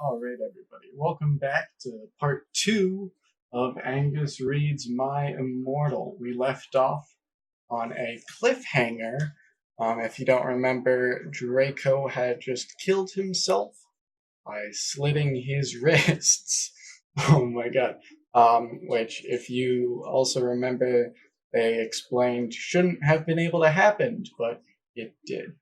Alright, everybody. Welcome back to part 2 of Angus Reed's My Immortal. We left off on a cliffhanger. If you don't remember, Draco had just killed himself by slitting his wrists. Oh my god. Which, if you also remember, they explained shouldn't have been able to happen, but it did.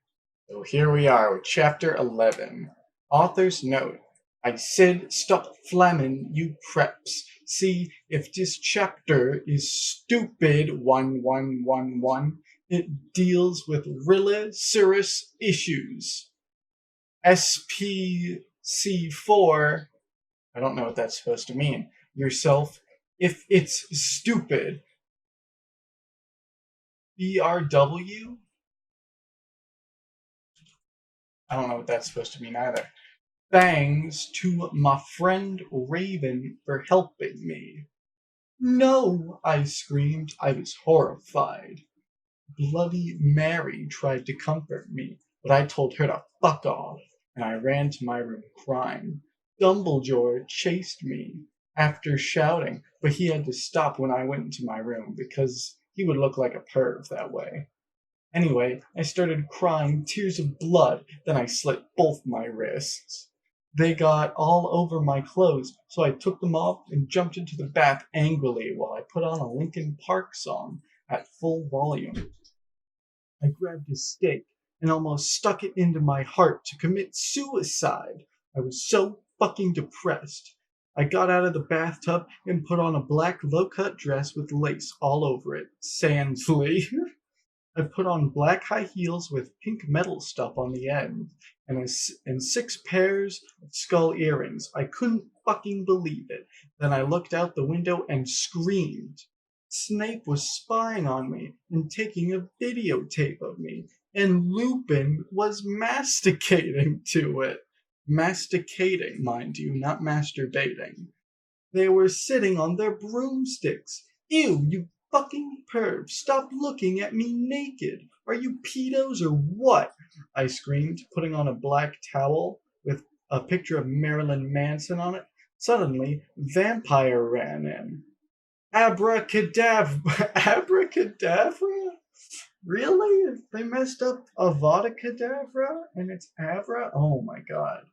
So here we are with Chapter 11. Author's note. I said Sto Flamin Prepz. See if this chapter is stupid 1111. It deals with really serious issues. SPC4. I don't know what that's supposed to mean. Yourself if it's stupid. BRW? I don't know what that's supposed to mean either. Thanks to my friend Raven for helping me. No, I screamed. I was horrified. Bloody Mary tried to comfort me, but I told her to fuck off, and I ran to my room crying. Dumbledore chased me after shouting, but he had to stop when I went into my room because he would look like a perv that way. Anyway, I started crying tears of blood, then I slit both my wrists. They got all over my clothes, so I took them off and jumped into the bath angrily while I put on a Linkin Park song at full volume. I grabbed a stake and almost stuck it into my heart to commit suicide. I was so fucking depressed. I got out of the bathtub and put on a black low-cut dress with lace all over it, Sandsley. I put on black high heels with pink metal stuff on the end, and 6 pairs of skull earrings. I couldn't fucking believe it. Then I looked out the window and screamed. Snape was spying on me and taking a videotape of me, and Lupin was masticating to it. Masticating, mind you, not masturbating. They were sitting on their broomsticks. Ew, you fucking perv, stop looking at me naked. Are you pedos or what? I screamed, putting on a black towel with a picture of Marilyn Manson on it. Suddenly, Vampire ran in. Abracadabra. Abracadabra? Really? They messed up Avada Kedavra and it's Abra? Oh my god.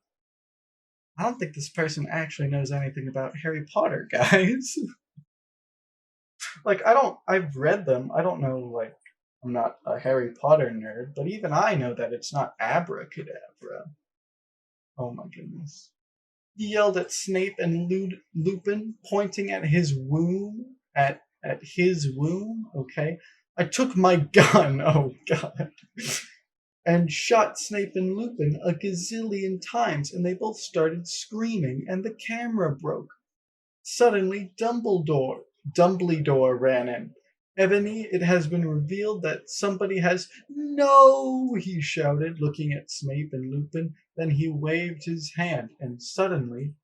I don't think this person actually knows anything about Harry Potter, guys. I've read them. I don't know, I'm not a Harry Potter nerd, but even I know that it's not abracadabra. Oh my goodness. He yelled at Snape and Lupin, pointing at his womb. At his womb, okay? I took my gun, oh god, and shot Snape and Lupin a gazillion times, and they both started screaming, and the camera broke. Suddenly, Dumbledore ran in. Ebony, it has been revealed that somebody has... No! He shouted, looking at Snape and Lupin. Then he waved his hand, and suddenly,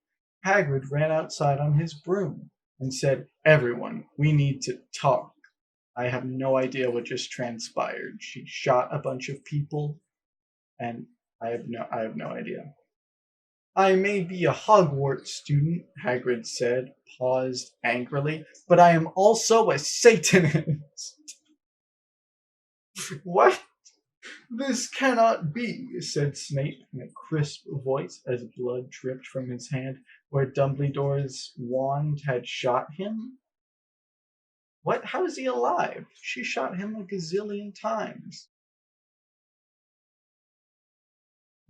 Hagrid ran outside on his broom and said, Everyone, we need to talk. I have no idea what just transpired. She shot a bunch of people, and I have no idea. I may be a Hogwarts student, Hagrid said, paused angrily, but I am also a Satanist. What? This cannot be, said Snape in a crisp voice as blood dripped from his hand where Dumbledore's wand had shot him. What? How is he alive? She shot him a gazillion times.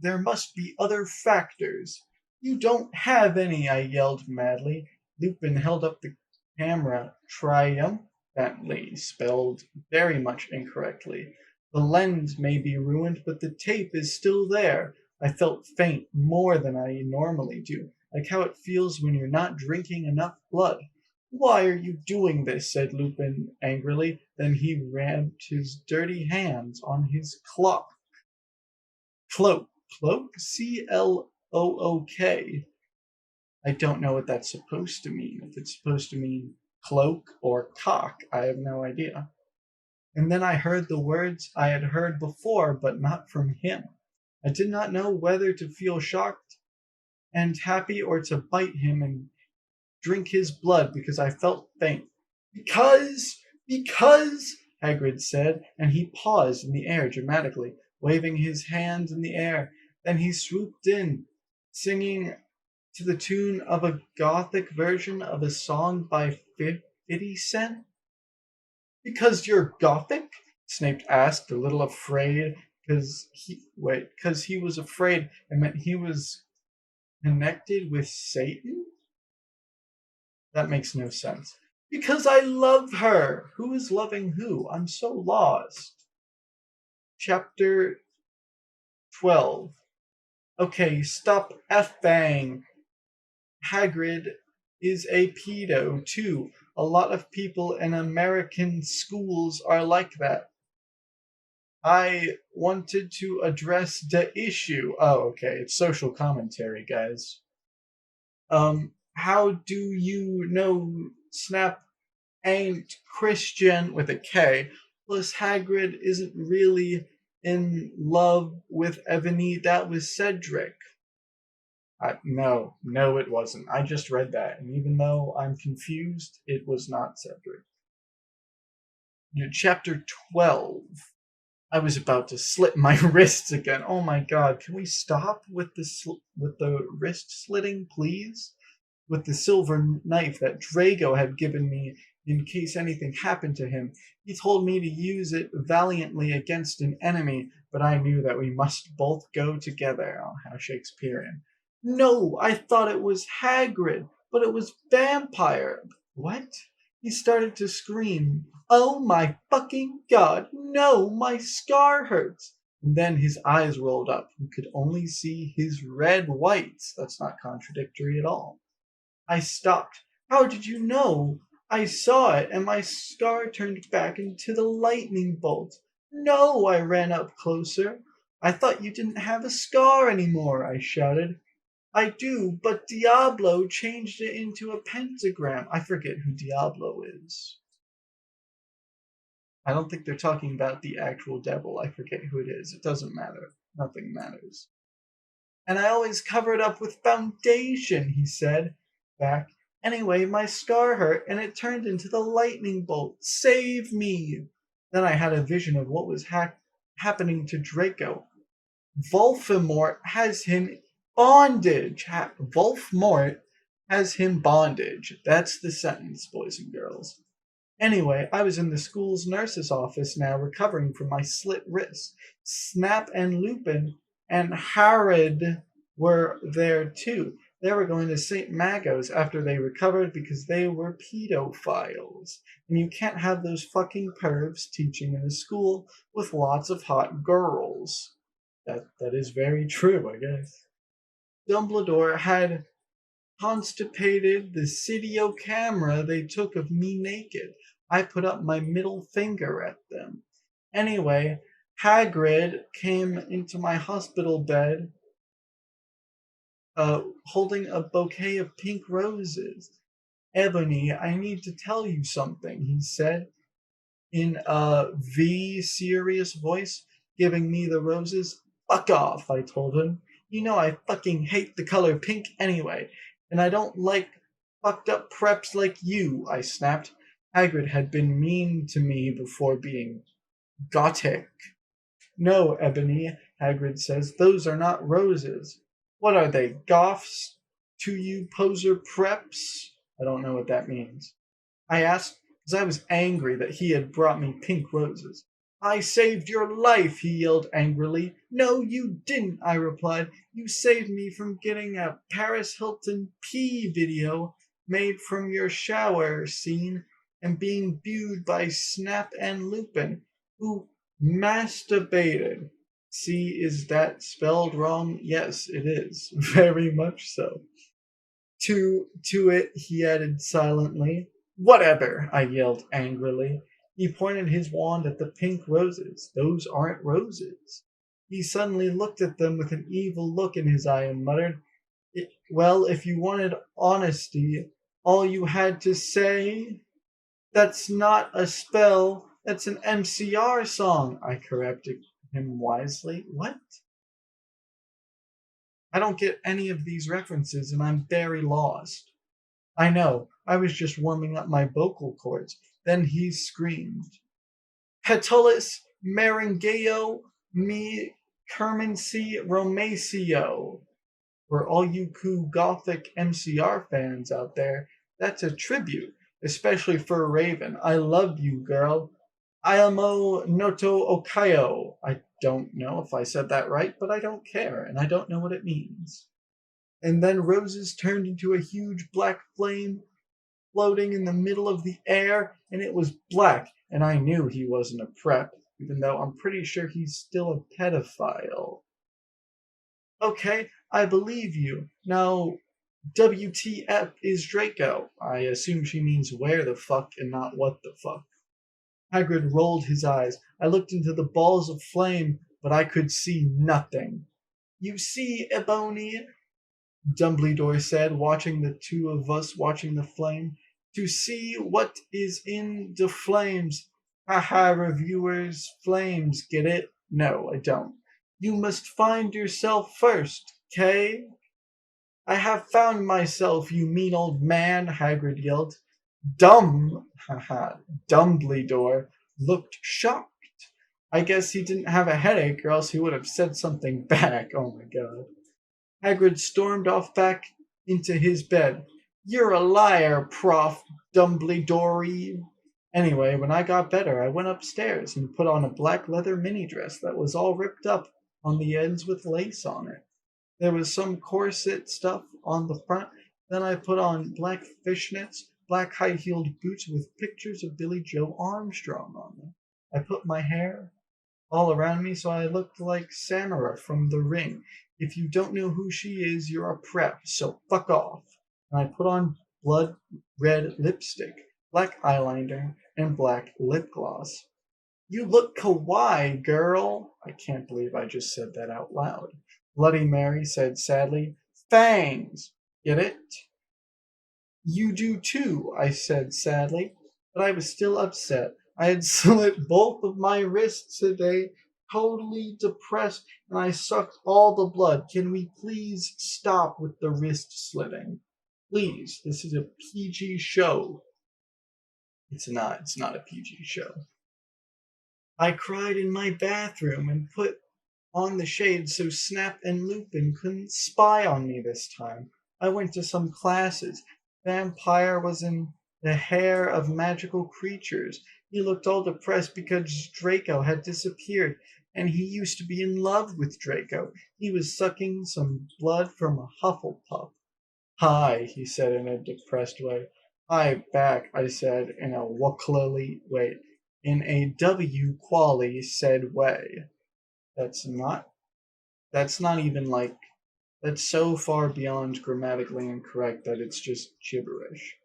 There must be other factors. You don't have any, I yelled madly. Lupin held up the camera triumphantly, spelled very much incorrectly. The lens may be ruined, but the tape is still there. I felt faint more than I normally do, like how it feels when you're not drinking enough blood. Why are you doing this? Said Lupin angrily. Then he rubbed his dirty hands on his cloak. Cloak? C-L-O-O-K. I don't know what that's supposed to mean. If it's supposed to mean cloak or cock, I have no idea. And then I heard the words I had heard before, but not from him. I did not know whether to feel shocked and happy or to bite him and drink his blood because I felt faint. Because, Hagrid said, and he paused in the air dramatically, waving his hands in the air. Then he swooped in, singing to the tune of a gothic version of a song by 50 Cent. Because you're gothic? Snape asked, a little afraid, because he was afraid it meant he was connected with Satan? That makes no sense. Because I love her. Who is loving who? I'm so lost. Chapter 12. Okay, stop effing. Hagrid is a pedo, too. A lot of people in American schools are like that. I wanted to address the issue. Oh, okay, it's social commentary, guys. How do you know Snap ain't Christian with a K? Plus, Hagrid isn't really in love with Ebony. That was Cedric. No, it wasn't. I just read that, and even though I'm confused, it was not Cedric. Chapter 12. I was about to slit my wrists again. Oh my god, can we stop with the wrist slitting, please? With the silver knife that Draco had given me in case anything happened to him. He told me to use it valiantly against an enemy, but I knew that we must both go together. Oh, how Shakespearean. No, I thought it was Hagrid, but it was Vampire. What? He started to scream. Oh my fucking god, no, my scar hurts. And then his eyes rolled up. You could only see his red whites. That's not contradictory at all. I stopped. How did you know? I saw it, and my scar turned back into the lightning bolt. No, I ran up closer. I thought you didn't have a scar anymore, I shouted. I do, but Diablo changed it into a pentagram. I forget who Diablo is. I don't think they're talking about the actual devil. I forget who it is. It doesn't matter. Nothing matters. And I always cover it up with foundation, he said back. Anyway, my scar hurt and it turned into the lightning bolt. Save me! Then I had a vision of what was happening to Draco. Voldemort has him bondage. Voldemort has him bondage. That's the sentence, boys and girls. Anyway, I was in the school's nurse's office now, recovering from my slit wrist. Snap and Lupin and Harrod were there too. They were going to St. Magos after they recovered because they were pedophiles. And you can't have those fucking pervs teaching in a school with lots of hot girls. That is very true, I guess. Dumbledore had constipated the video camera they took of me naked. I put up my middle finger at them. Anyway, Hagrid came into my hospital bed holding a bouquet of pink roses. Ebony, I need to tell you something, he said in a serious voice, giving me the roses. Fuck off, I told him. You know I fucking hate the color pink anyway, and I don't like fucked up preps like you, I snapped. Hagrid had been mean to me before being gothic. No, Ebony, Hagrid says, those are not roses. What are they, goths to you poser preps? I don't know what that means. I asked because I was angry that he had brought me pink roses. I saved your life, he yelled angrily. No, you didn't, I replied. You saved me from getting a Paris Hilton pee video made from your shower scene and being viewed by Snap and Lupin, who masturbated. See, is that spelled wrong? Yes, it is. Very much so. To it, he added silently. Whatever, I yelled angrily. He pointed his wand at the pink roses. Those aren't roses. He suddenly looked at them with an evil look in his eye and muttered, well, if you wanted honesty, all you had to say... That's not a spell. That's an MCR song, I corrected him wisely. What? I don't get any of these references and I'm very lost. I know, I was just warming up my vocal cords. Then he screamed, Petulus Meringeo me Kermancy Romacio. For all you cool Gothic MCR fans out there, that's a tribute, especially for a Raven. I love you, girl. Ayamo Noto Okayo. I don't know if I said that right, but I don't care, and I don't know what it means. And then roses turned into a huge black flame floating in the middle of the air, and it was black, and I knew he wasn't a prep, even though I'm pretty sure he's still a pedophile. Okay, I believe you. Now, WTF is Draco? I assume she means where the fuck and not what the fuck. Hagrid rolled his eyes. I looked into the balls of flame, but I could see nothing. You see, Ebony, Dumbledore said, watching the two of us watching the flame. To see what is in the flames. Haha, reviewers, flames, get it? No, I don't. You must find yourself first, Kay? I have found myself, you mean old man, Hagrid yelled. Haha, Dumbledore looked shocked. I guess he didn't have a headache or else he would have said something back. Oh my god. Hagrid stormed off back into his bed. You're a liar, Prof. Dumbledore. Anyway, when I got better, I went upstairs and put on a black leather mini dress that was all ripped up on the ends with lace on it. There was some corset stuff on the front. Then I put on black fishnets, black high-heeled boots with pictures of Billy Joe Armstrong on them. I put my hair all around me so I looked like Samara from The Ring. If you don't know who she is, you're a prep, so fuck off. And I put on blood red lipstick, black eyeliner, and black lip gloss. You look kawaii, girl. I can't believe I just said that out loud. Bloody Mary said sadly, Fangs. Get it? You do too, I said sadly, but I was still upset. I had slit both of my wrists today, totally depressed, and I sucked all the blood. Can we please stop with the wrist slitting? Please, this is a PG show. It's not a PG show. I cried in my bathroom and put on the shades so Snap and Lupin couldn't spy on me this time. I went to some classes. Vampire was in the hair of magical creatures. He looked all depressed because Draco had disappeared, and he used to be in love with Draco. He was sucking some blood from a Hufflepuff. Hi, he said in a depressed way. Hi, back, I said in a W-qually said way. That's not even like, that's so far beyond grammatically incorrect that it's just gibberish.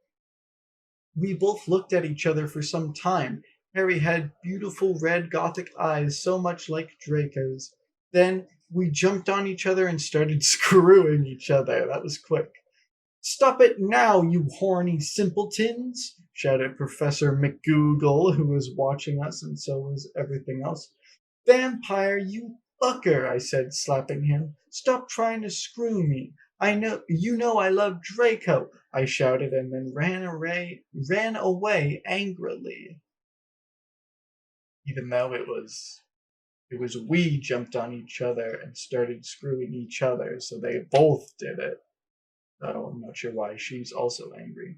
We both looked at each other for some time. Harry had beautiful red Gothic eyes, so much like Draco's. Then we jumped on each other and started screwing each other. That was quick. Stop it now, you horny simpletons! Shouted Professor McGoogle, who was watching us, and so was everything else. Vampire, you fucker, I said, slapping him. Stop trying to screw me. I know I love Draco, I shouted, and then ran away angrily. Even though it was we jumped on each other and started screwing each other, so they both did it. So I'm not sure why she's also angry.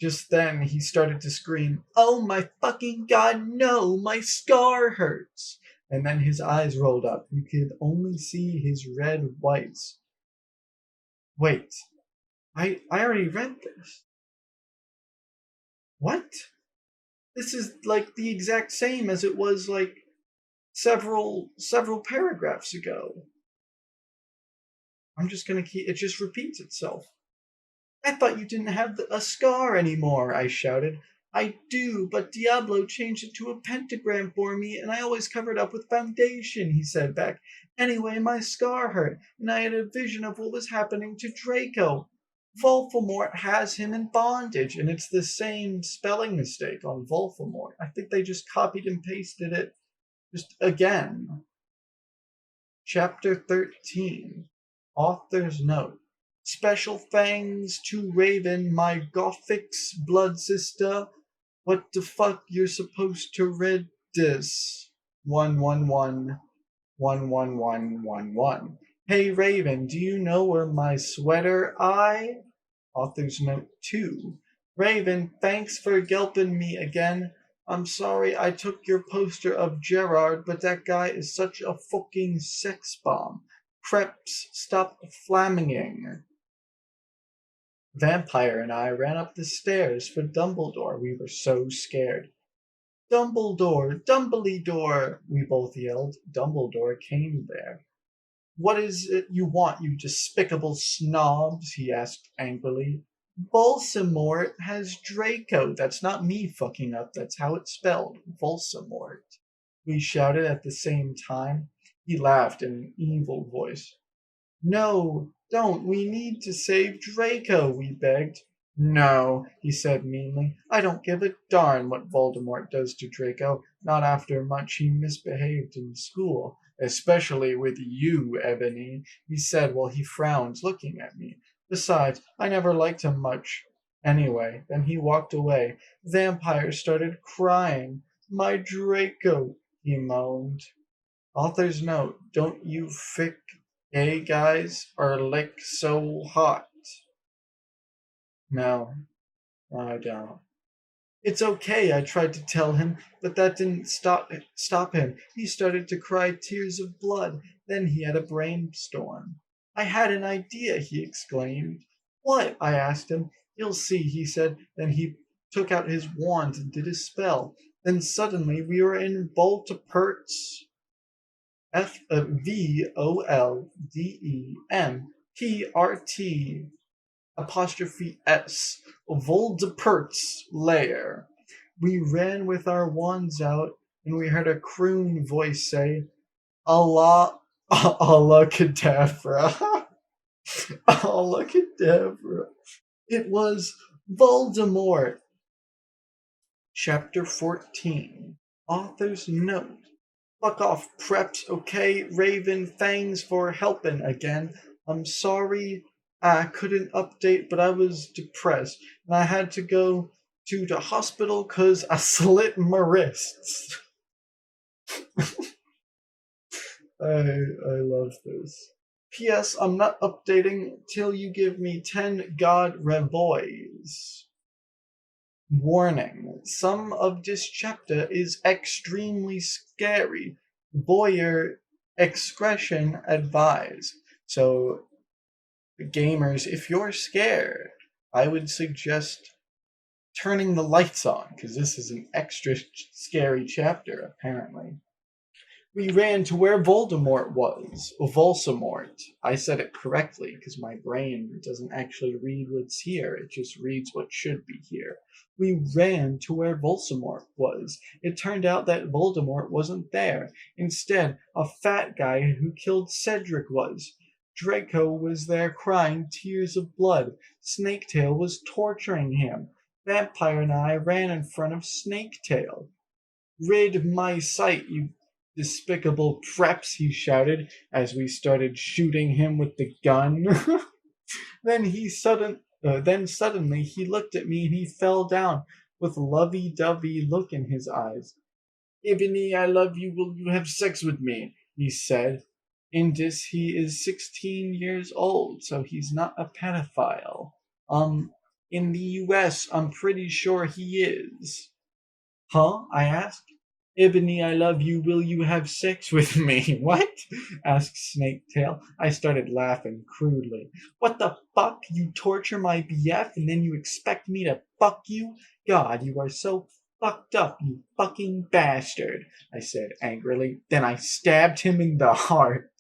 Just then he started to scream, Oh my fucking god, no, my scar hurts. And then his eyes rolled up. You could only see his red whites. Wait, I already read this. What? This is like the exact same as it was like several paragraphs ago. I'm just gonna keep, it just repeats itself. I thought you didn't have a scar anymore, I shouted. I do, but Diablo changed it to a pentagram for me, and I always covered up with foundation, he said back. Anyway, my scar hurt, and I had a vision of what was happening to Draco. Voldemort has him in bondage, and it's the same spelling mistake on Voldemort. I think they just copied and pasted it just again. Chapter 13. Author's note. Special thanks to Raven, my Gothic's blood sister. What the fuck you're supposed to read this? 1111111. Hey Raven, do you know where my sweater I? Author's note 2. Raven, thanks for helping me again. I'm sorry I took your poster of Gerard, but that guy is such a fucking sex bomb. Prepz, stop flaminging. Vampire and I ran up the stairs for Dumbledore. We were so scared. Dumbledore! Dumbledore! We both yelled. Dumbledore came there. What is it you want, you despicable snobs? He asked angrily. Voldemort has Draco. That's not me fucking up. That's how it's spelled. Voldemort. We shouted at the same time. He laughed in an evil voice. No, don't. We need to save Draco, we begged. No, he said meanly. I don't give a darn what Voldemort does to Draco, not after much he misbehaved in school. Especially with you, Ebony, he said while he frowned, looking at me. Besides, I never liked him much. Anyway, then he walked away. Vampire started crying. My Draco, he moaned. Author's note, don't you fick gay guys are like so hot. No, I don't. It's okay, I tried to tell him, but that didn't stop him. He started to cry tears of blood. Then he had a brainstorm. I had an idea, he exclaimed. What? I asked him. You'll see, he said. Then he took out his wand and did a spell. Then suddenly we were in Voltpertz. Voldempt apostrophe S, Voldemort's lair. We ran with our wands out, and we heard a croon voice say, Allah, Allah Kedavra. Allah Kedavra. It was Voldemort. Chapter 14. Author's note. Fuck off, Prepz, okay? Raven, thanks for helping again. I'm sorry I couldn't update, but I was depressed, and I had to go to the hospital 'cause I slit my wrists. I love this. P.S. I'm not updating till you give me 10 God Revoys. Warning. Some of this chapter is extremely scary. Voyeur excretion advised. So, gamers, if you're scared, I would suggest turning the lights on, because this is an extra scary chapter, apparently. We ran to where Voldemort was. Voldemort. I said it correctly, because my brain doesn't actually read what's here, it just reads what should be here. We ran to where Voldemort was. It turned out that Voldemort wasn't there. Instead, a fat guy who killed Cedric was. Draco was there crying tears of blood. Snaketail was torturing him. Vampire and I ran in front of Snaketail. Rid my sight, you despicable Prepz, he shouted as we started shooting him with the gun. Then suddenly he looked at me and he fell down with lovey-dovey look in his eyes. Ebony, I love you. Will you have sex with me? He said. In this, he is 16 years old, so he's not a pedophile. In the US, I'm pretty sure he is. Huh? I asked. Ebony, I love you. Will you have sex with me? What? Asked Snaketail. I started laughing crudely. What the fuck? You torture my BF and then you expect me to fuck you? God, you are so fucked up, you fucking bastard, I said angrily. Then I stabbed him in the heart.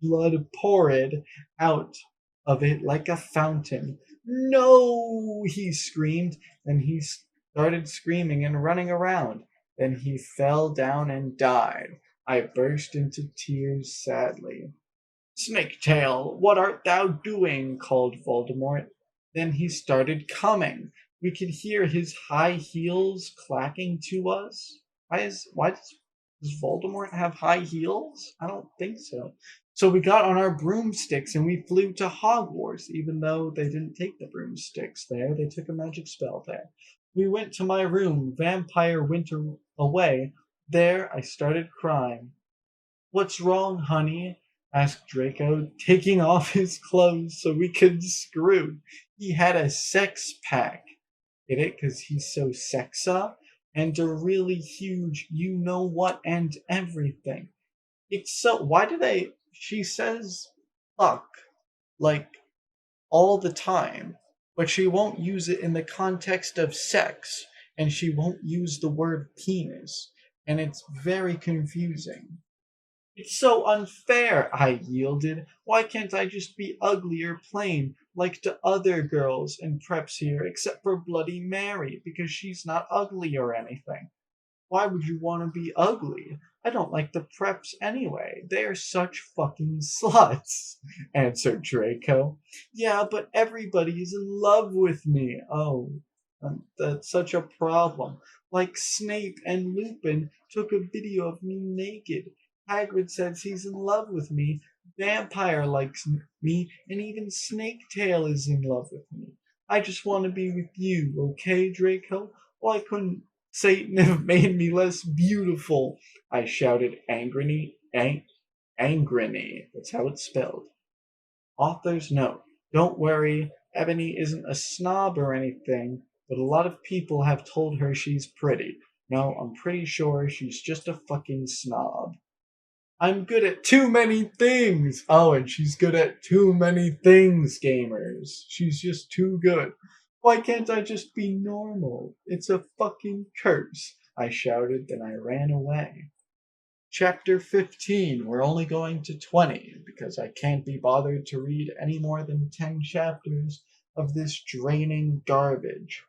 Blood poured out of it like a fountain. No, he screamed. Then he started screaming and running around. Then he fell down and died. I burst into tears sadly. Snaketail, what art thou doing? Called Voldemort. Then he started coming. We could hear his high heels clacking to us. Why does Voldemort have high heels? I don't think so. So we got on our broomsticks and we flew to Hogwarts, even though they didn't take the broomsticks there. They took a magic spell there. We went to my room. Vampire went away. There I started crying. What's wrong, honey? Asked Draco, taking off his clothes so we could screw. He had a sex pack. Get it? Because he's so sexa? And a really huge you know what and everything. It's so. Why do they. She says fuck, like, all the time, but she won't use it in the context of sex, and she won't use the word penis, and it's very confusing. It's so unfair, I yielded. Why can't I just be ugly or plain, like the other girls in preps here, except for Bloody Mary, because she's not ugly or anything? Why would you want to be ugly? I don't like the preps anyway. They are such fucking sluts, answered Draco. Yeah, but everybody's in love with me. Oh, that's such a problem. Like Snape and Lupin took a video of me naked. Hagrid says he's in love with me. Vampire likes me, and even Snaketail is in love with me. I just want to be with you, okay, Draco? Why couldn't Satan have made me less beautiful? I shouted angrily. Angrily. That's how it's spelled. Author's note. Don't worry, Ebony isn't a snob or anything, but a lot of people have told her she's pretty. No, I'm pretty sure she's just a fucking snob. I'm good at too many things. Oh, and she's good at too many things, gamers. She's just too good. Why can't I just be normal? It's a fucking curse, I shouted, then I ran away. Chapter 15. We're only going to 20 because I can't be bothered to read any more than 10 chapters of this draining garbage.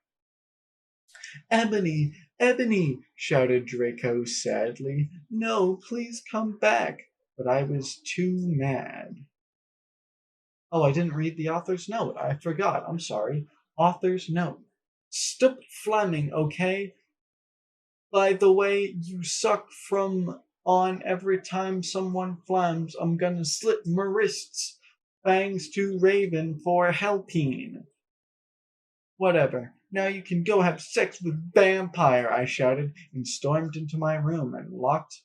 Ebony, Ebony, shouted Draco sadly. No, please come back. But I was too mad. Oh, I didn't read the author's note. I forgot. I'm sorry. Author's note. Sto Flamin, okay? By the way, you suck from on every time someone flams. I'm gonna slit my wrists. Thanks to Raven for helping. Whatever. Now you can go have sex with Vampire, I shouted, and stormed into my room and locked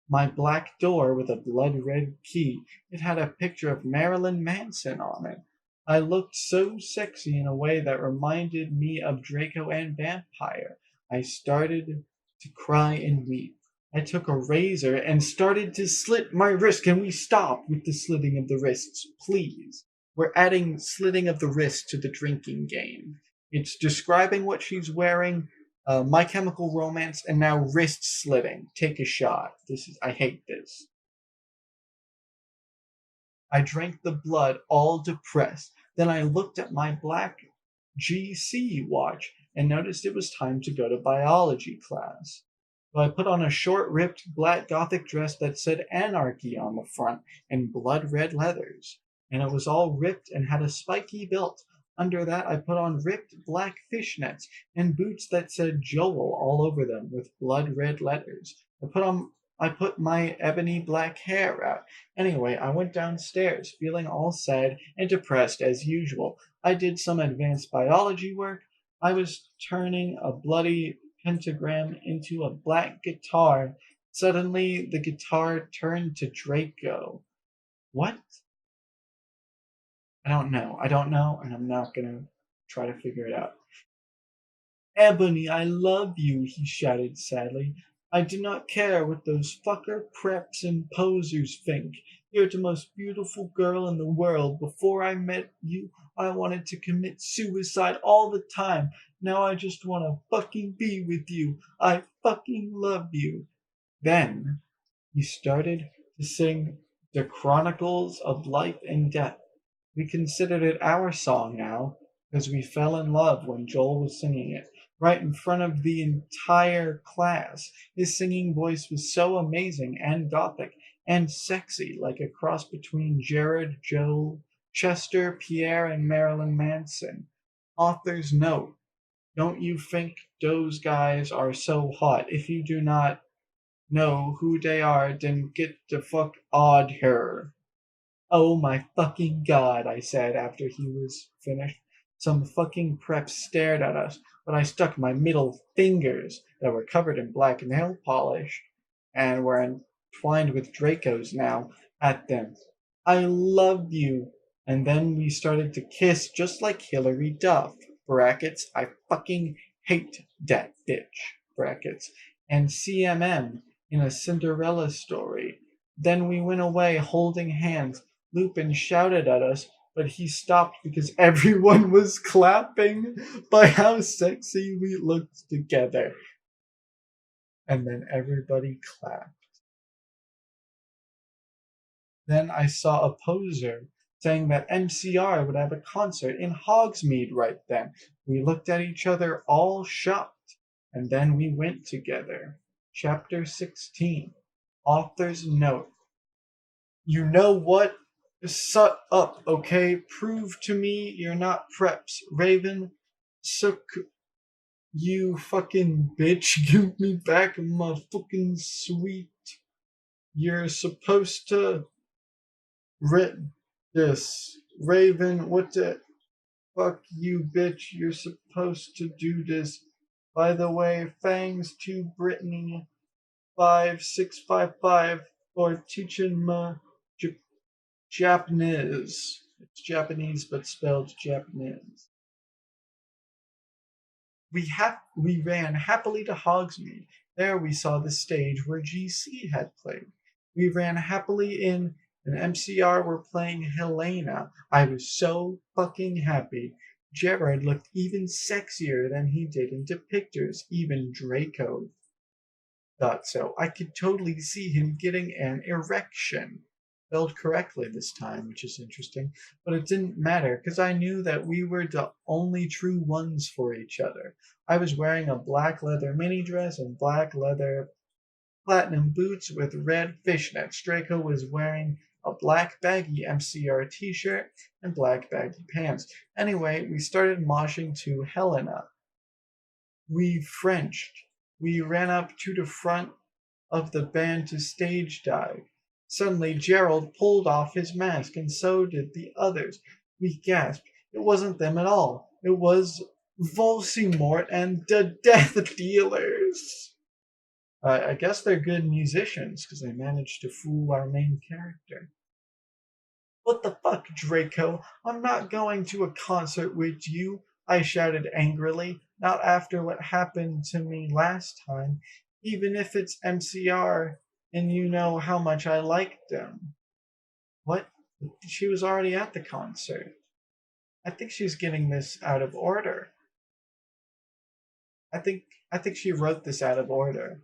my black door with a blood-red key. It had a picture of Marilyn Manson on it. I looked so sexy in a way that reminded me of Draco and Vampire. I started to cry and weep. I took a razor and started to slit my wrist. Can we stop with the slitting of the wrists, please? We're adding slitting of the wrist to the drinking game. It's describing what she's wearing, My Chemical Romance, and now wrist slitting. Take a shot. I hate this. I drank the blood, all depressed. Then I looked at my black GC watch and noticed it was time to go to biology class. So I put on a short, ripped, black gothic dress that said Anarchy on the front and blood red leathers. And it was all ripped and had a spiky belt. Under that, I put on ripped black fishnets and boots that said Joel all over them with blood red letters. I put my ebony black hair out. Anyway, I went downstairs, feeling all sad and depressed as usual. I did some advanced biology work. I was turning a bloody pentagram into a black guitar. Suddenly, the guitar turned to Draco. What? I don't know, and I'm not gonna try to figure it out. Ebony, I love you, he shouted sadly. I do not care what those fucker preps and posers think. You're the most beautiful girl in the world. Before I met you, I wanted to commit suicide all the time. Now I just want to fucking be with you. I fucking love you. Then he started to sing the Chronicles of Life and Death. We considered it our song now, because we fell in love when Joel was singing it, right in front of the entire class. His singing voice was so amazing and gothic and sexy, like a cross between Jared, Joel, Chester, Pierre, and Marilyn Manson. Author's note. Don't you think those guys are so hot? If you do not know who they are, then get the fuck odd here. Oh my fucking god, I said after he was finished. Some fucking Prepz stared at us, but I stuck my middle fingers, that were covered in black nail polish and were entwined with Dracos now, at them. I love you. And then we started to kiss just like Hillary Duff. Brackets, I fucking hate that bitch. Brackets. And CMM in a Cinderella story. Then we went away holding hands. Lupin shouted at us, but he stopped because everyone was clapping by how sexy we looked together. And then everybody clapped. Then I saw a poser saying that MCR would have a concert in Hogsmeade right then. We looked at each other all shocked, and then we went together. Chapter 16. Author's Note. You know what? Shut up, okay? Prove to me you're not Prepz. Raven, suck you fucking bitch. Give me back my fucking sweet. You're supposed to read this. Raven, what the fuck you bitch? You're supposed to do this. By the way, thanks to Brittany 5655 for teaching my Japanese. It's Japanese but spelled Japanese. We ran happily to Hogsmeade. There we saw the stage where GC had played. We ran happily in, and MCR were playing Helena. I was so fucking happy. Gerard looked even sexier than he did in depictors. Even Draco thought so. I could totally see him getting an erection. Spelled correctly this time, which is interesting. But it didn't matter, because I knew that we were the only true ones for each other. I was wearing a black leather mini dress and black leather platinum boots with red fishnets. Draco was wearing a black baggy MCR t-shirt and black baggy pants. Anyway, we started moshing to Helena. We Frenched. We ran up to the front of the band to stage dive. Suddenly, Gerald pulled off his mask, and so did the others. We gasped. It wasn't them at all. It was Volsimort and the Death Dealers. I guess they're good musicians, because they managed to fool our main character. What the fuck, Draco? I'm not going to a concert with you, I shouted angrily. Not after what happened to me last time, even if it's MCR and you know how much I liked them. What? She was already at the concert. I think she's getting this out of order. I think she wrote this out of order.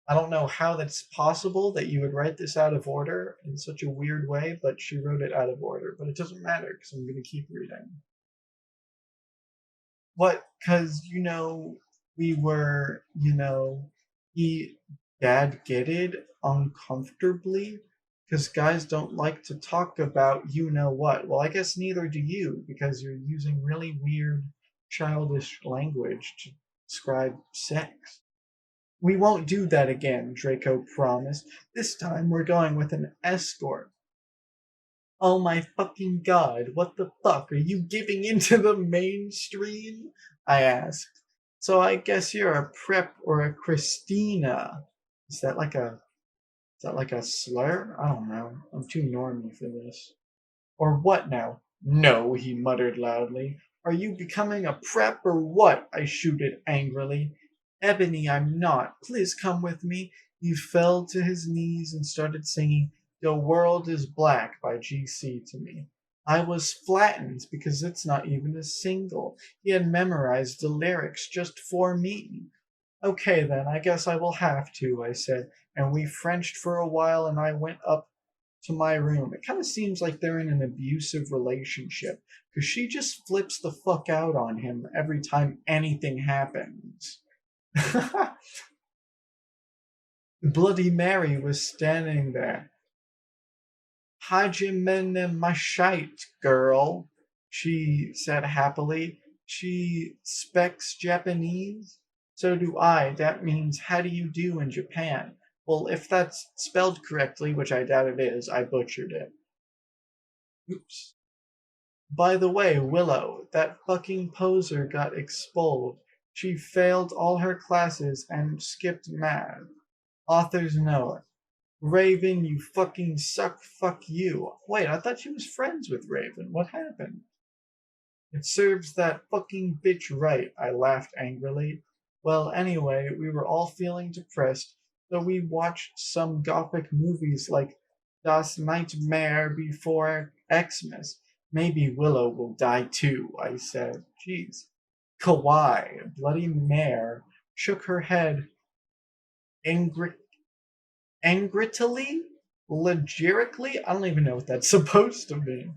I don't know how that's possible that you would write this out of order in such a weird way, but she wrote it out of order. But it doesn't matter because I'm going to keep reading. What? Because, we were, he dad getted uncomfortably because guys don't like to talk about you know what. Well, I guess neither do you because you're using really weird, childish language to describe sex. We won't do that again, Draco promised. This time we're going with an escort. Oh my fucking god, what the fuck? Are you giving into the mainstream? I asked. So I guess you're a Prep or a Christina. Is that like a slur? I don't know. I'm too normy for this. Or what now? No, he muttered loudly. Are you becoming a Prep or what? I shooted angrily. Ebony, I'm not. Please come with me. He fell to his knees and started singing The World is Black by GC to me. I was flattened because it's not even a single. He had memorized the lyrics just for me. Okay then, I guess I will have to, I said, and we Frenched for a while and I went up to my room. It kind of seems like they're in an abusive relationship because she just flips the fuck out on him every time anything happens. Bloody Mary was standing there. Hajimene Mashite, girl, she said happily. She speaks Japanese? So do I. That means how do you do in Japan? Well, if that's spelled correctly, which I doubt it is, I butchered it. Oops. By the way, Willow, that fucking poser got expelled. She failed all her classes and skipped math. Author's note. Raven, you fucking suck, fuck you. Wait, I thought she was friends with Raven. What happened? It serves that fucking bitch right, I laughed angrily. Well, anyway, we were all feeling depressed, so we watched some gothic movies like Das Nightmare Before Xmas. Maybe Willow will die too, I said. Jeez. Kawaii, Bloody Mare, shook her head angry, angritily? Logically? I don't even know what that's supposed to mean.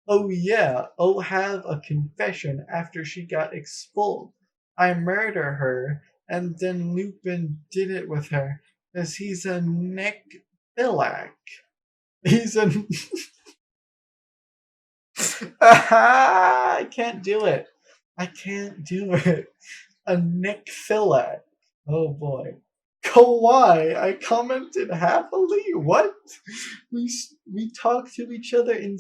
Oh yeah, oh have a confession after she got expelled. I murder her, and then Lupin did it with her, 'cause he's a necrophiliac. He's a... I can't do it. I can't do it. A necrophiliac. Oh boy. Kawaii, I commented happily. What? We talked to each other in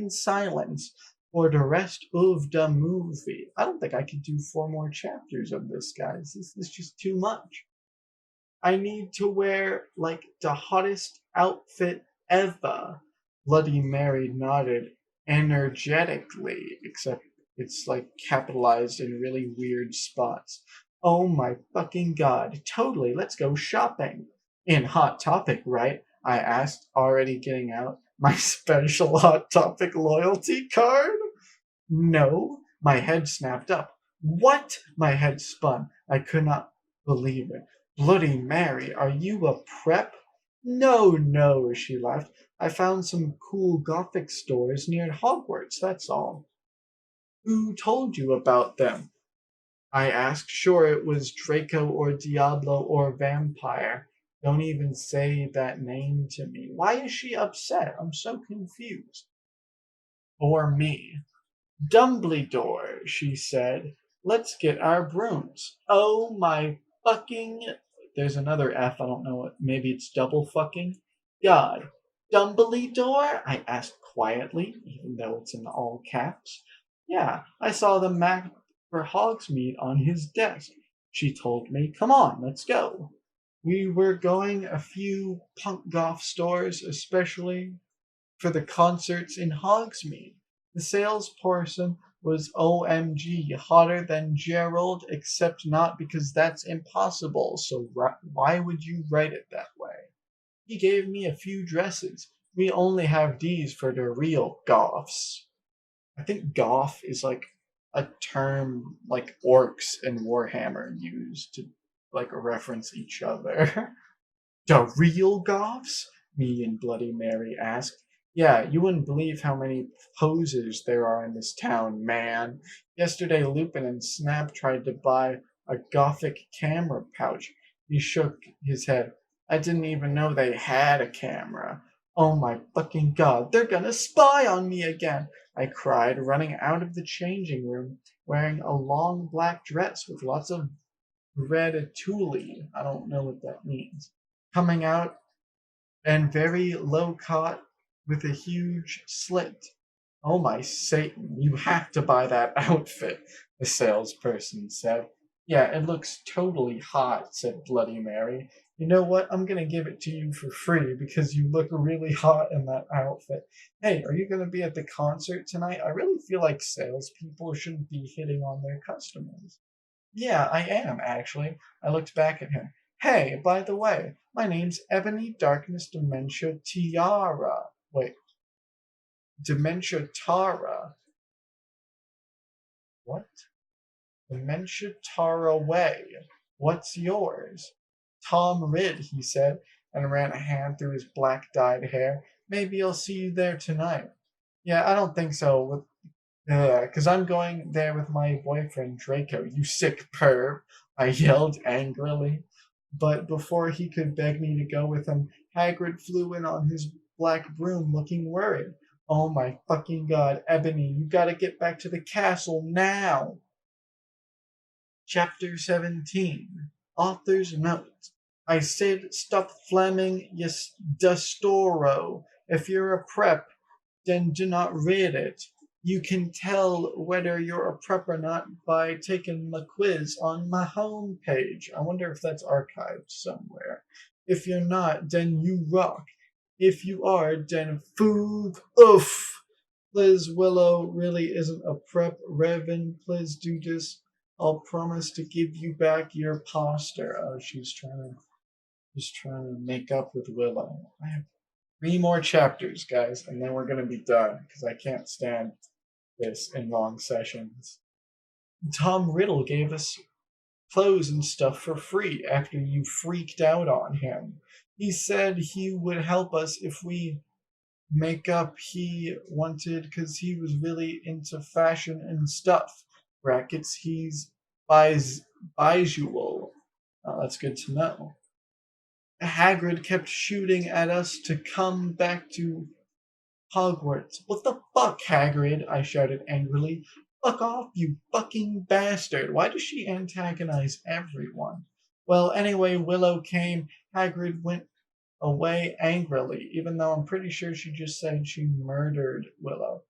silence for the rest of the movie. I don't think I could do 4 more chapters of this, guys. This is just too much. I need to wear like the hottest outfit ever. Bloody Mary nodded energetically, except it's like capitalized in really weird spots. Oh my fucking god, totally, let's go shopping. In Hot Topic, right? I asked, already getting out my special Hot Topic loyalty card. No, my head snapped up. What? My head spun. I could not believe it. Bloody Mary, are you a prep? No, no, she laughed. I found some cool gothic stores near Hogwarts, that's all. Who told you about them? I asked. Sure, it was Draco or Diablo or Vampire. Don't even say that name to me. Why is she upset? I'm so confused. Or me. Dumbledore, she said. Let's get our brooms. Oh my fucking... There's another F, I don't know what. Maybe it's double fucking. God. Dumbledore? I asked quietly, even though it's in all caps. Yeah, I saw the map for Hogsmeade on his desk. She told me, come on, let's go. We were going a few punk goth stores, especially for the concerts in Hogsmeade. The salesperson was OMG hotter than Gerald, except not because that's impossible, so why would you write it that way? He gave me a few dresses. We only have these for the real goths. I think goth is like a term like orcs and Warhammer use to like reference each other. The real goths? Me and Bloody Mary asked. Yeah, you wouldn't believe how many posers there are in this town, man. Yesterday, Lupin and Snap tried to buy a gothic camera pouch. He shook his head. I didn't even know they had a camera. Oh my fucking god, they're gonna spy on me again, I cried, running out of the changing room, wearing a long black dress with lots of red tulle. I don't know what that means. Coming out and very low cut with a huge slit. Oh my Satan, you have to buy that outfit, the salesperson said. Yeah, it looks totally hot, said Bloody Mary. You know what? I'm gonna give it to you for free because you look really hot in that outfit. Hey, are you gonna be at the concert tonight? I really feel like salespeople shouldn't be hitting on their customers. Yeah, I am, actually. I looked back at him. Hey, by the way, my name's Ebony Darkness Dementia Tiara. Wait, Dementia Tara. What? Dementia Tara Way. What's yours? Tom Ridd, he said, and ran a hand through his black dyed hair. Maybe I'll see you there tonight. Yeah, I don't think so. Because I'm going there with my boyfriend Draco, you sick perv, I yelled angrily. But before he could beg me to go with him, Hagrid flew in on his black broom looking worried. Oh my fucking god, Ebony, you gotta get back to the castle now! Chapter 17. Author's note. I said stop flamming yes destoro. If you're a prep, then do not read it. You can tell whether you're a prep or not by taking the quiz on my homepage. I wonder if that's archived somewhere. If you're not, then you rock. If you are, then foog oof. Please, Willow really isn't a prep. Revan, please do this. I'll promise to give you back your poster. Oh, she's trying to make up with Willow. I have 3 more chapters, guys, and then we're gonna be done because I can't stand this in long sessions. Tom Riddle gave us clothes and stuff for free after you freaked out on him. He said he would help us if we make up he wanted because he was really into fashion and stuff. Brackets, he's visual. That's good to know. Hagrid kept shooting at us to come back to Hogwarts. What the fuck, Hagrid? I shouted angrily. Fuck off, you fucking bastard. Why does she antagonize everyone? Well, anyway, Willow came. Hagrid went away angrily, even though I'm pretty sure she just said she murdered Willow.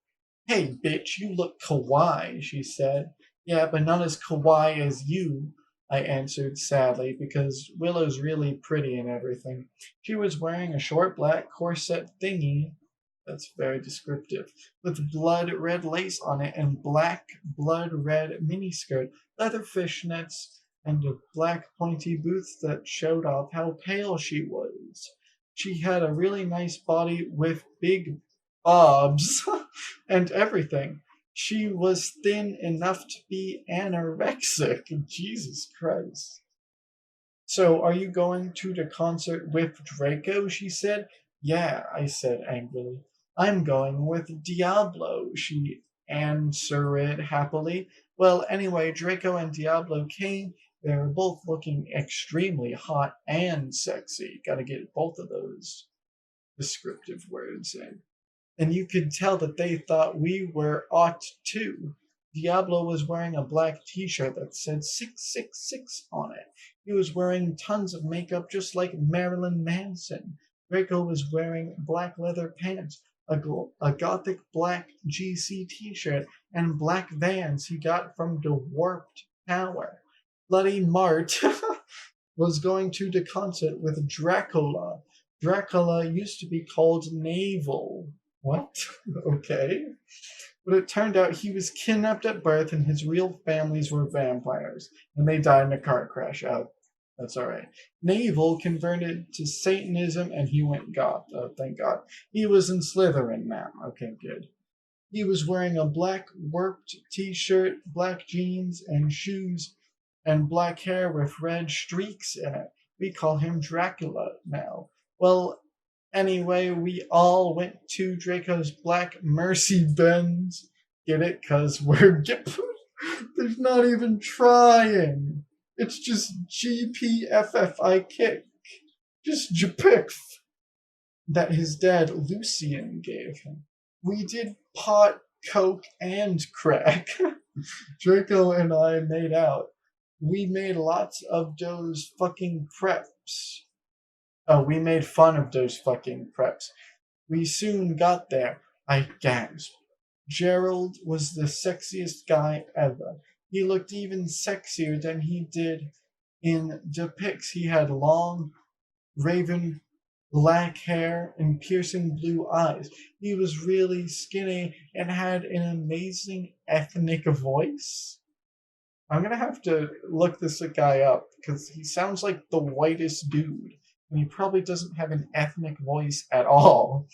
Hey, bitch, you look kawaii, she said. Yeah, but not as kawaii as you, I answered sadly, because Willow's really pretty and everything. She was wearing a short black corset thingy, that's very descriptive, with blood red lace on it and black blood red miniskirt, leather fishnets, and a black pointy boots that showed off how pale she was. She had a really nice body with big bobs and everything. She was thin enough to be anorexic. Jesus Christ. So, are you going to the concert with Draco? She said. Yeah, I said angrily. I'm going with Diablo, she answered happily. Well, anyway, Draco and Diablo came. They were both looking extremely hot and sexy. Gotta get both of those descriptive words in. And you could tell that they thought we were ought too. Diablo was wearing a black t-shirt that said 666 on it. He was wearing tons of makeup just like Marilyn Manson. Draco was wearing black leather pants, a gothic black GC t-shirt, and black Vans he got from the Warped Tower. Bloody Mart was going to the concert with Dracula. Dracula used to be called Naval. What? Okay. But it turned out he was kidnapped at birth and his real families were vampires. And they died in a car crash. Oh, that's alright. Naval converted to Satanism and he went goth. Oh, thank God. He was in Slytherin now. Okay, good. He was wearing a black warped t-shirt, black jeans and shoes, and black hair with red streaks in it. We call him Dracula now. Well, anyway, we all went to Draco's Black Mercy Benz. Get it? Because we're... There's not even trying. It's just GPFFI kick. Just JPIF. That his dad, Lucian, gave him. We did pot, coke, and crack. Draco and I made out. We made lots of those fucking preps. Oh, we made fun of those fucking preps. We soon got there. I gasped. Gerald was the sexiest guy ever. He looked even sexier than he did in the pics. He had long, raven black hair and piercing blue eyes. He was really skinny and had an amazing ethnic voice. I'm gonna have to look this guy up because he sounds like the whitest dude. And he probably doesn't have an ethnic voice at all.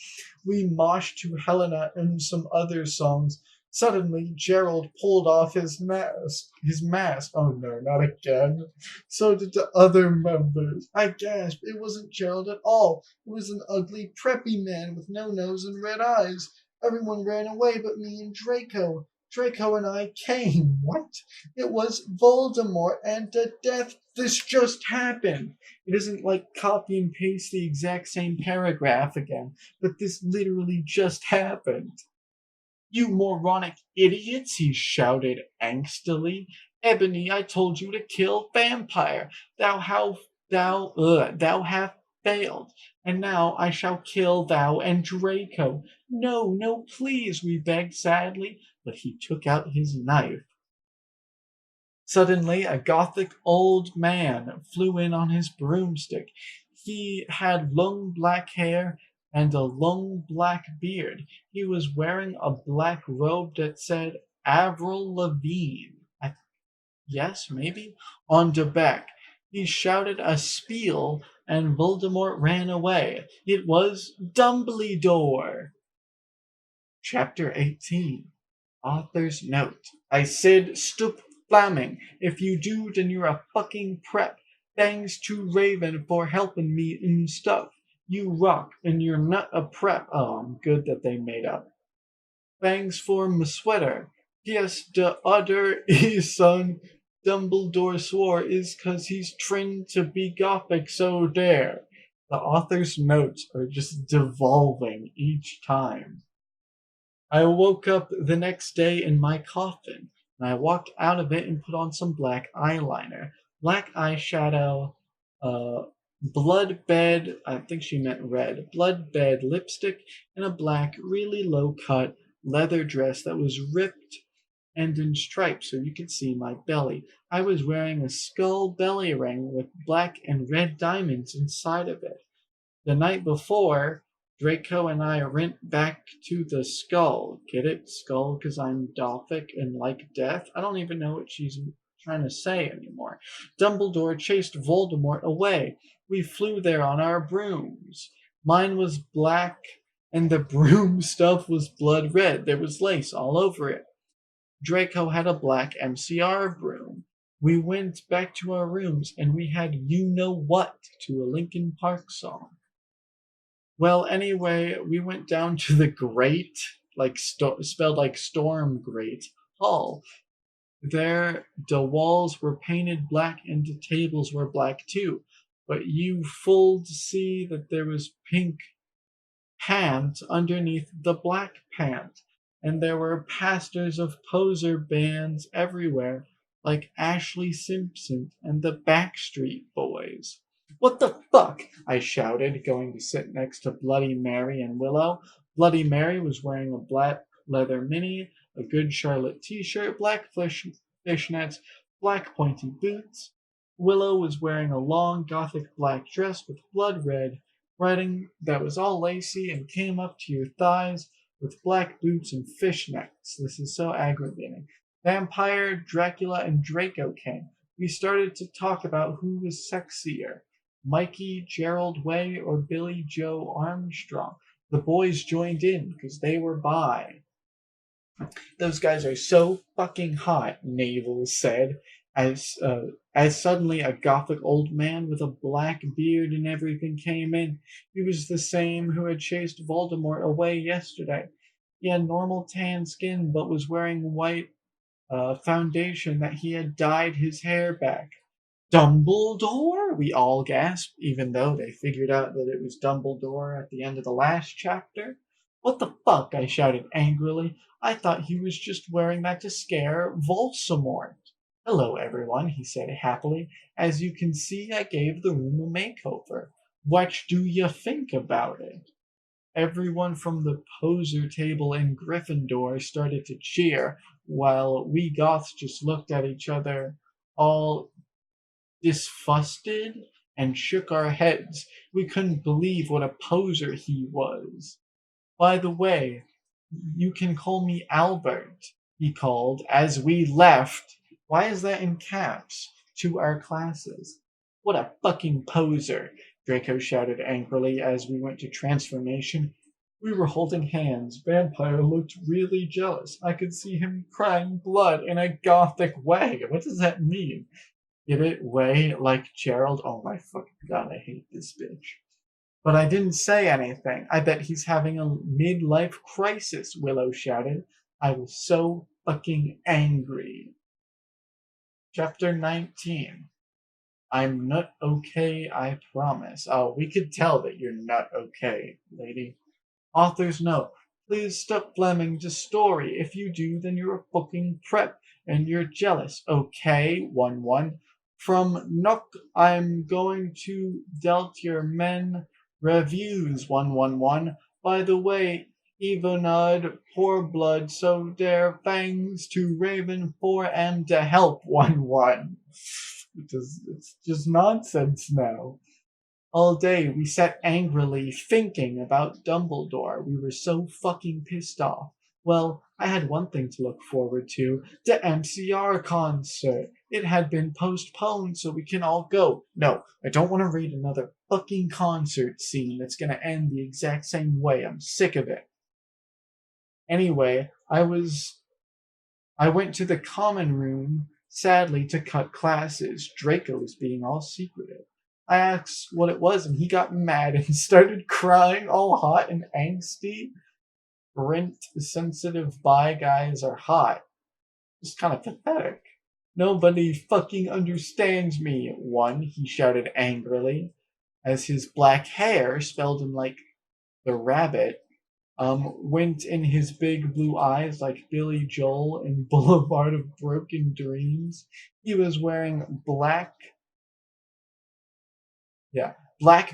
We moshed to Helena and some other songs. Suddenly, Gerald pulled off his mask. Oh no, not again. So did the other members. I gasped. It wasn't Gerald at all. It was an ugly, preppy man with no nose and red eyes. Everyone ran away but me and Draco. Draco and I came. What? It was Voldemort and the death. This just happened. It isn't like copy and paste the exact same paragraph again, but this literally just happened. You moronic idiots, he shouted angstily. Ebony, I told you to kill vampire. Thou have failed, and now I shall kill thou and Draco. No, no, please, we begged sadly, but he took out his knife. Suddenly, a gothic old man flew in on his broomstick. He had long black hair and a long black beard. He was wearing a black robe that said Avril Lavigne. Yes, maybe, on the back. He shouted a spiel, and Voldemort ran away. It was Dumbledore. Chapter 18. Author's note. I said Sto Flamin. If you do, then you're a fucking prep. Thanks to Raven for helping me and stuff. You rock, and you're not a prep. Oh, I'm good that they made up. Thanks for my sweater. Yes, the other son Dumbledore swore is 'cause he's trained to be gothic, so there. The author's notes are just devolving each time. I woke up the next day in my coffin, and I walked out of it and put on some black eyeliner, black eyeshadow, blood bed, I think she meant red, blood bed lipstick, and a black, really low cut leather dress that was ripped and in stripes so you could see my belly. I was wearing a skull belly ring with black and red diamonds inside of it. The night before, Draco and I went back to the skull. Get it? Skull because I'm Gothic and like death? I don't even know what she's trying to say anymore. Dumbledore chased Voldemort away. We flew there on our brooms. Mine was black and the broom stuff was blood red. There was lace all over it. Draco had a black MCR broom. We went back to our rooms and we had You Know What to a Linkin Park song. Well, anyway, we went down to the Great, spelled like Storm Great, Hall. There, the walls were painted black and the tables were black too. But you fooled to see that there was pink pant underneath the black pant. And there were pastors of poser bands everywhere, like Ashley Simpson and the Backstreet Boys. What the fuck? I shouted, going to sit next to Bloody Mary and Willow. Bloody Mary was wearing a black leather mini, a Good Charlotte t-shirt, black fishnets, black pointy boots. Willow was wearing a long gothic black dress with blood red writing that was all lacy and came up to your thighs with black boots and fishnets. This is so aggravating. Vampire, Dracula, and Draco came. We started to talk about who was sexier, Mikey, Gerald Way, or Billy Joe Armstrong. The boys joined in because they were bi. Those guys are so fucking hot, Navel said, as suddenly a gothic old man with a black beard and everything came in. He was the same who had chased Voldemort away yesterday. He had normal tan skin, but was wearing white foundation that he had dyed his hair back. Dumbledore? We all gasped, even though they figured out that it was Dumbledore at the end of the last chapter. What the fuck? I shouted angrily. I thought he was just wearing that to scare Voldemort. Hello, everyone, he said happily. As you can see, I gave the room a makeover. What do you think about it? Everyone from the poser table in Gryffindor started to cheer, while we Goths just looked at each other, all disgusted, and shook our heads. We couldn't believe what a poser he was. By the way, you can call me Albert, he called as we left. Why is that in caps? To our classes. What a fucking poser, Draco shouted angrily as we went to transformation. We were holding hands. Vampire looked really jealous. I could see him crying blood in a gothic way. What does that mean? Get it? Way like Gerald? Oh my fucking god, I hate this bitch. But I didn't say anything. I bet he's having a midlife crisis, Willow shouted. I was so fucking angry. Chapter 19. I'm not okay, I promise. Oh, we could tell that you're not okay, lady. Author's note. Please stop flaming the story. If you do, then you're a fucking prep and you're jealous. Okay, 1-1. From Nook, I'm going to delt your men reviews 111. By the way, Evenod, poor blood, so dare fangs to Raven for and to help 1-1. It's just nonsense now. All day we sat angrily thinking about Dumbledore. We were so fucking pissed off. Well, I had one thing to look forward to, the MCR concert. It had been postponed so we can all go. No, I don't want to read another fucking concert scene that's gonna end the exact same way. I'm sick of it. Anyway, I went to the common room, sadly, to cut classes. Draco was being all secretive. I asked what it was, and he got mad and started crying, all hot and angsty. Rent sensitive bi guys are hot. It's kind of pathetic. Nobody fucking understands me. One, he shouted angrily, as his black hair, spelled him like the rabbit, went in his big blue eyes like Billy Joel in Boulevard of Broken Dreams. He was wearing black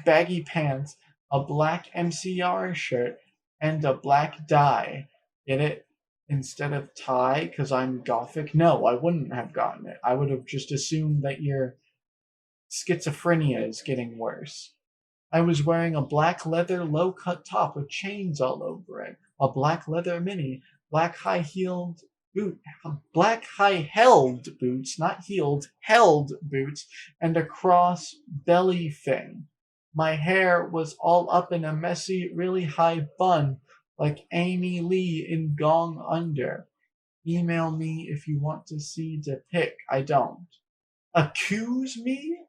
baggy pants, a black MCR shirt, and a black dye. Get it? Instead of tie, because I'm gothic? No, I wouldn't have gotten it. I would have just assumed that your schizophrenia is getting worse. I was wearing a black leather low-cut top with chains all over it, a black leather mini, black high-held boots, not heeled, held boots, and a cross belly thing. My hair was all up in a messy, really high bun, like Amy Lee in Gong Under. Email me if you want to see the pic. I don't. Accuse me?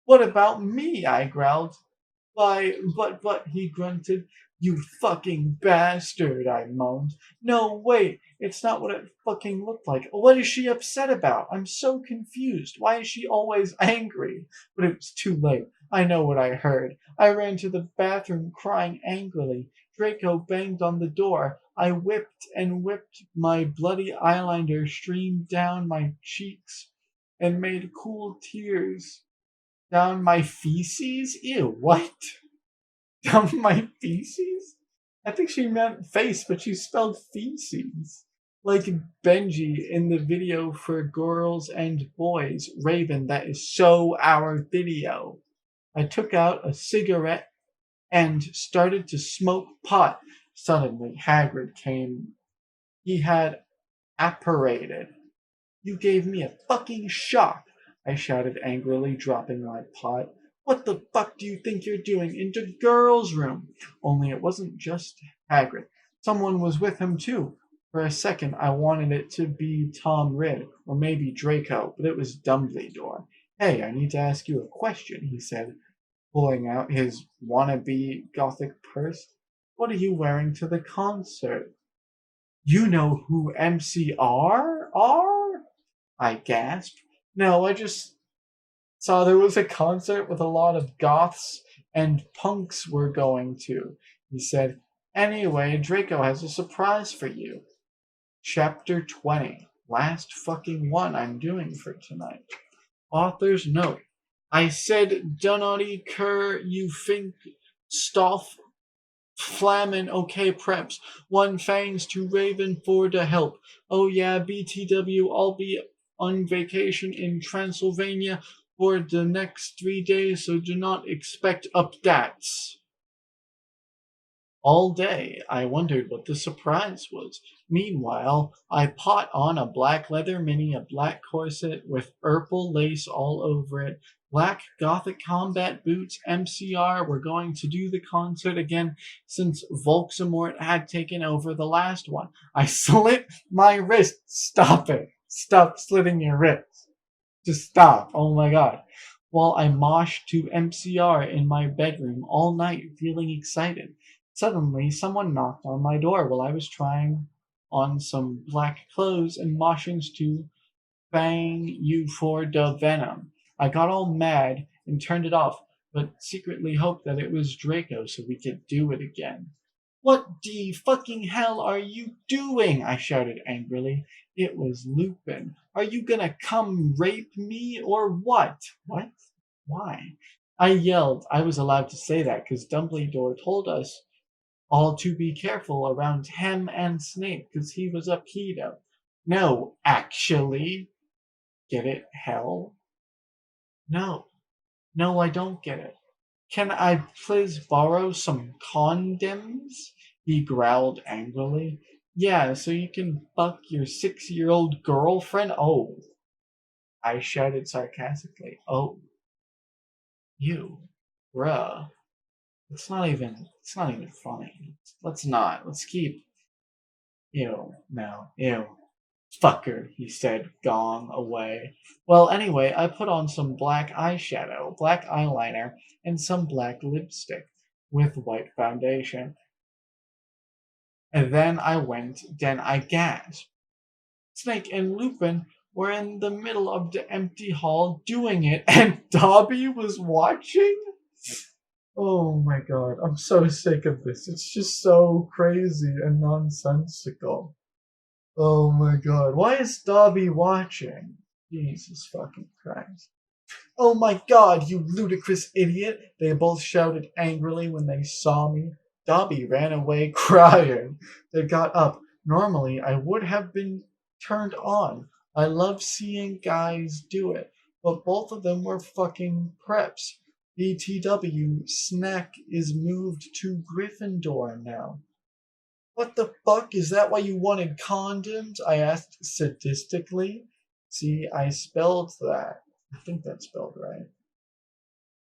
What about me? I growled. Why, but, he grunted. You fucking bastard, I moaned. No, wait, it's not what it fucking looked like. What is she upset about? I'm so confused. Why is she always angry? But it was too late. I know what I heard. I ran to the bathroom crying angrily. Draco banged on the door. I whipped and whipped. My bloody eyeliner streamed down my cheeks and made cool tears down my feces? Ew, what? Down my feces? I think she meant face, but she spelled feces. Like Benji in the video for Girls and Boys. Raven, that is so our video. I took out a cigarette and started to smoke pot. Suddenly, Hagrid came. He had apparated. You gave me a fucking shock, I shouted angrily, dropping my pot. What the fuck do you think you're doing in the girls' room? Only it wasn't just Hagrid. Someone was with him too. For a second, I wanted it to be Tom Ridd, or maybe Draco, but it was Dumbledore. Hey, I need to ask you a question, he said, pulling out his wannabe gothic purse. What are you wearing to the concert? You know who MCR are? I gasped. No, I just saw there was a concert with a lot of goths and punks were going to. He said, anyway, Draco has a surprise for you. Chapter 20. Last fucking one I'm doing for tonight. Author's note. I said, Donati Kerr, you think Sto Flamin Prepz. One fangs to Raven for the help. Oh yeah, BTW, I'll be on vacation in Transylvania for the next 3 days, so do not expect updates. All day, I wondered what the surprise was. Meanwhile, I put on a black leather mini, a black corset with purple lace all over it, black gothic combat boots, MCR. We're going to do the concert again since Volksamort had taken over the last one. I slit my wrist. Stop it. Stop slitting your wrists. Just stop. Oh my god. While I moshed to MCR in my bedroom all night, feeling excited. Suddenly, someone knocked on my door while I was trying on some black clothes and moshings to Bang You for the Venom. I got all mad and turned it off, but secretly hoped that it was Draco so we could do it again. What the fucking hell are you doing? I shouted angrily. It was Lupin. Are you gonna come rape me or what? What? Why? I yelled. I was allowed to say that because Dumbledore told us all to be careful around him and Snape because he was a pedo. No, actually. Get it, hell? No. No, I don't get it. Can I please borrow some condoms? He growled angrily. Yeah, so you can fuck your 6-year-old girlfriend? Oh, I shouted sarcastically. Oh, you, bruh. It's not even funny. Let's keep, no, ew. Fucker, he said, gong away. Well, anyway, I put on some black eyeshadow, black eyeliner, and some black lipstick with white foundation. And then I gasped. Snake and Lupin were in the middle of the empty hall doing it, and Dobby was watching? Oh my god, I'm so sick of this. It's just so crazy and nonsensical. Oh my god, why is Dobby watching? Jesus fucking Christ. Oh my god, you ludicrous idiot! They both shouted angrily when they saw me. Dobby ran away crying. They got up. Normally, I would have been turned on. I love seeing guys do it. But both of them were fucking preps. BTW, Snack is moved to Gryffindor now. What the fuck? Is that why you wanted condoms? I asked sadistically. See, I spelled that. I think that's spelled right.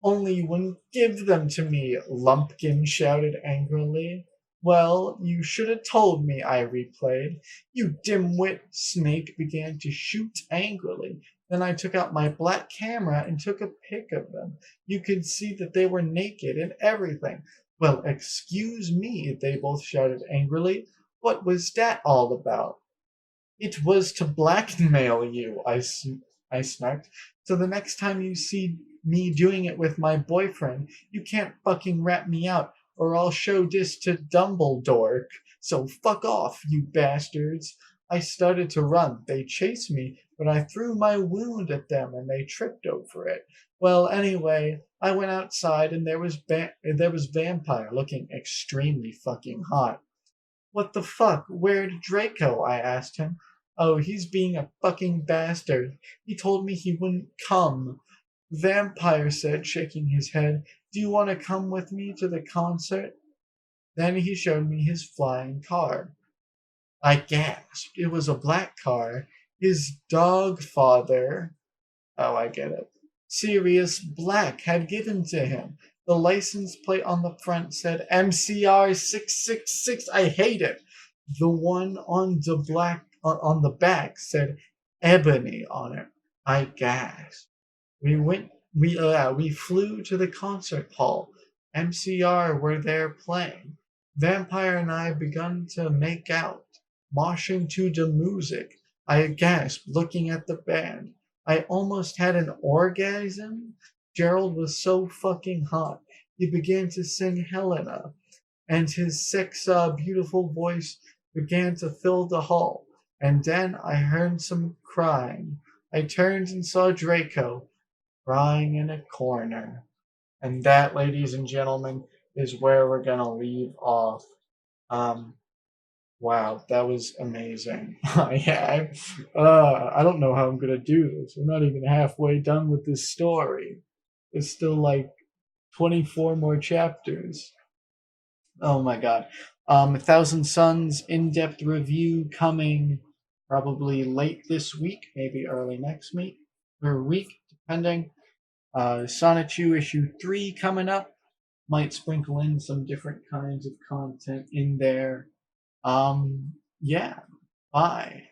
Only you wouldn't give them to me, Lumpkin shouted angrily. Well, you should have told me, I replayed. You dimwit. Snake began to shoot angrily. Then I took out my black camera and took a pic of them. You could see that they were naked and everything. Well, excuse me, they both shouted angrily. What was that all about? It was to blackmail you, I snarked. So the next time you see me doing it with my boyfriend, you can't fucking rat me out, or I'll show this to Dumbledore. So fuck off, you bastards. I started to run. They chased me, but I threw my wound at them and they tripped over it. Well, anyway, I went outside and there was Vampire looking extremely fucking hot. What the fuck? Where'd Draco? I asked him. Oh, he's being a fucking bastard. He told me he wouldn't come. Vampire said, shaking his head. Do you want to come with me to the concert? Then he showed me his flying car. I gasped. It was a black car. His dog father, oh, I get it, Sirius Black, had given to him. The license plate on the front said MCR 666. I hate it. The one on the back said Ebony on it. I gasped. We flew to the concert hall. MCR were there playing. Vampire and I begun to make out, moshing to the music. I gasped, looking at the band. I almost had an orgasm. Gerald was so fucking hot. He began to sing Helena, and his beautiful voice began to fill the hall. And then I heard some crying. I turned and saw Draco crying in a corner. And that, ladies and gentlemen, is where we're gonna leave off. Wow, that was amazing. Yeah, I don't know how I'm gonna do this. We're not even halfway done with this story. There's still like 24 more chapters. Oh my god. Thousand Suns in-depth review coming probably late this week, maybe early next week or week, depending. Sonichu issue 3 coming up. Might sprinkle in some different kinds of content in there. Yeah. Bye.